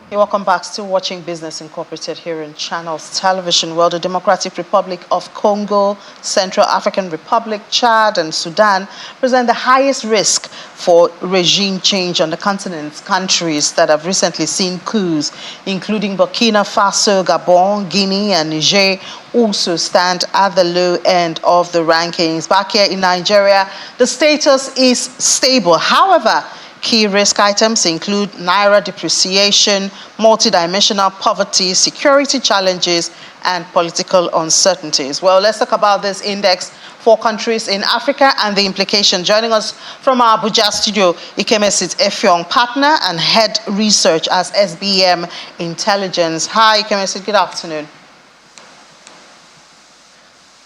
You're welcome back. Still watching Business Incorporated here in Channels Television. Well, the Democratic Republic of Congo, Central African Republic, Chad, and Sudan present the highest risk for regime change on the continent's countries that have recently seen coups, including Burkina Faso, Gabon, Guinea, and Niger, also stand at the low end of the rankings. Back here in Nigeria, the status is stable. However, key risk items include naira depreciation, multidimensional poverty, security challenges, and political uncertainties. Well, let's talk about this index for countries in Africa and the implication. Joining us from our Abuja studio, Ikemesit Effiong, partner and head research as SBM Intelligence. Hi, Ikemesit, good afternoon.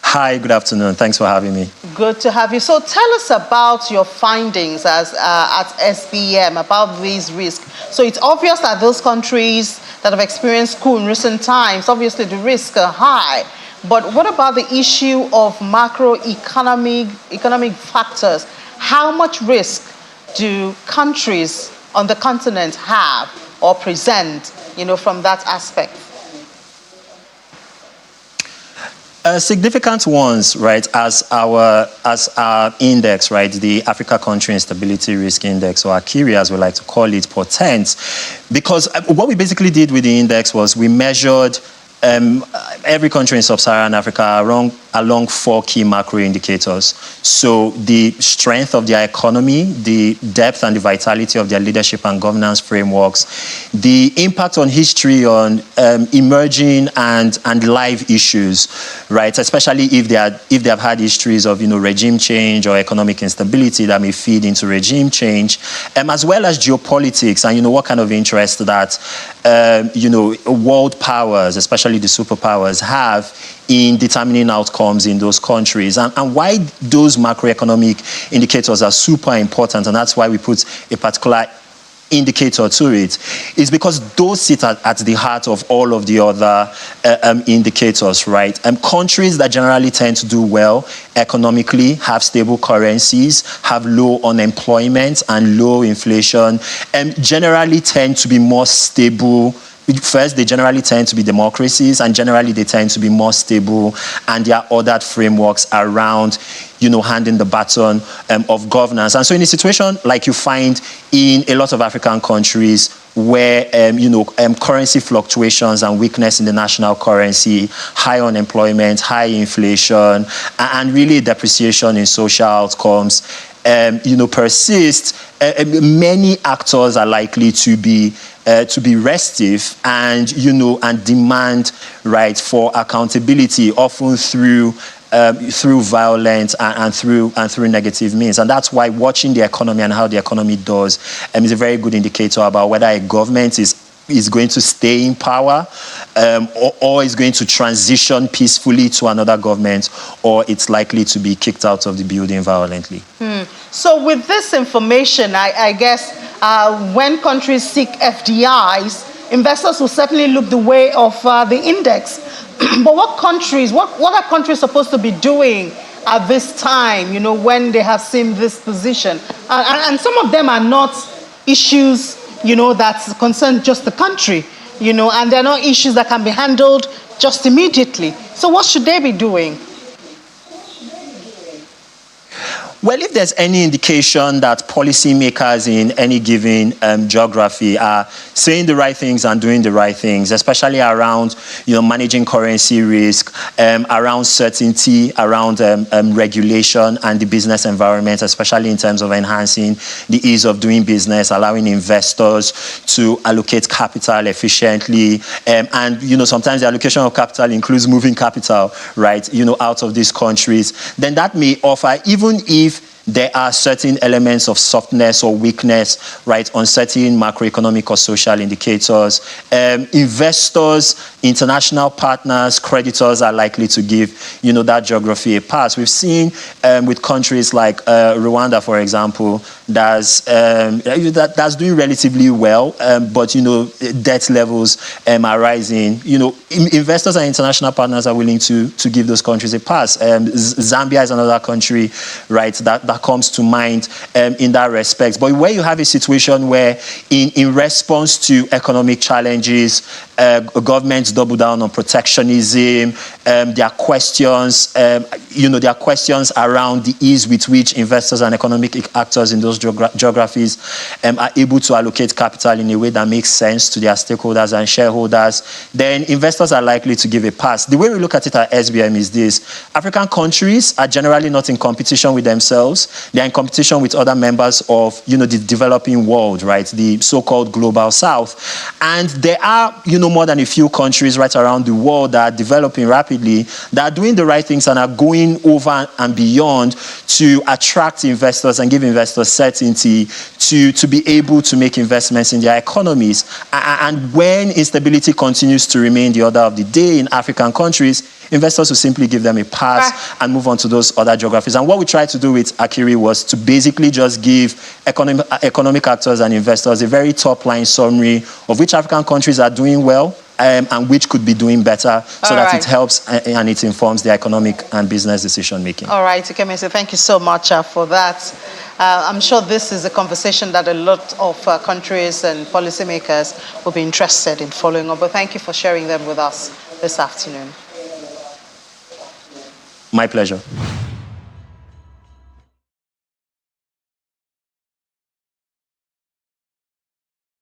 Hi, good afternoon. Thanks for having me. Good to have you. So tell us about your findings as at SBM about these risks. So it's obvious that those countries that have experienced coup in recent times, obviously the risks are high. But what about the issue of macroeconomic factors? How much risk do countries on the continent have or present, from that aspect? Significant ones, right, as our index, right, the Africa Country Instability Risk Index, or AKIRI as we like to call it, portends. Because what we basically did with the index was we measured every country in sub-Saharan Africa along 4 key macro indicators. So the strength of their economy, the depth and the vitality of their leadership and governance frameworks, the impact on history on emerging and live issues, right? Especially if they have had histories of regime change or economic instability that may feed into regime change, as well as geopolitics and what kind of interest that world powers, especially the superpowers, have in determining outcomes in those countries, and why those macroeconomic indicators are super important, and that's why we put a particular indicator to it, is because those sit at the heart of all of the other indicators, right? Countries that generally tend to do well economically, have stable currencies, have low unemployment and low inflation, generally tend to be more stable. First, they generally tend to be democracies, and generally they tend to be more stable, and there are ordered frameworks around, handing the baton of governance. And so in a situation like you find in a lot of African countries where, currency fluctuations and weakness in the national currency, high unemployment, high inflation, and really depreciation in social outcomes, persist, many actors are likely to be restive and and demand, right, for accountability, often through violence and through negative means. And that's why watching the economy and how the economy does is a very good indicator about whether a government is going to stay in power or is going to transition peacefully to another government, or it's likely to be kicked out of the building violently. So with this information, I guess when countries seek FDIs, investors will certainly look the way of the index. But what are countries supposed to be doing at this time, when they have seen this position? And some of them are not issues that concern just the country, and they're not issues that can be handled just immediately. So what should they be doing? Well, if there's any indication that policymakers in any given geography are saying the right things and doing the right things, especially around, managing currency risk, around certainty, around regulation and the business environment, especially in terms of enhancing the ease of doing business, allowing investors to allocate capital efficiently, and sometimes the allocation of capital includes moving capital, right, out of these countries, then that may offer, even if there are certain elements of softness or weakness, right, on certain macroeconomic or social indicators, investors, international partners, creditors are likely to give, that geography a pass. We've seen with countries like Rwanda, for example, that's doing relatively well, but debt levels are rising. Investors and international partners are willing to give those countries a pass. Zambia is another country, right, that that comes to mind in that respect. But where you have a situation where in response to economic challenges, governments double down on protectionism, there are questions, there are questions around the ease with which investors and economic actors in those geographies are able to allocate capital in a way that makes sense to their stakeholders and shareholders, then investors are likely to give a pass. The way we look at it at SBM is this: African countries are generally not in competition with themselves. They're in competition with other members of, the developing world, right? The so-called global south. And there are, more than a few countries right around the world that are developing rapidly, that are doing the right things and are going over and beyond to attract investors and give investors certainty to be able to make investments in their economies. And when instability continues to remain the order of the day in African countries, investors will simply give them a pass and move on to those other geographies. And what we tried to do with Akiri was to basically just give economic actors and investors a very top-line summary of which African countries are doing well and which could be doing better, so that it helps and it informs their economic and business decision-making. All right, Ikemese, thank you so much for that. I'm sure this is a conversation that a lot of countries and policymakers will be interested in following up. But thank you for sharing them with us this afternoon. My pleasure.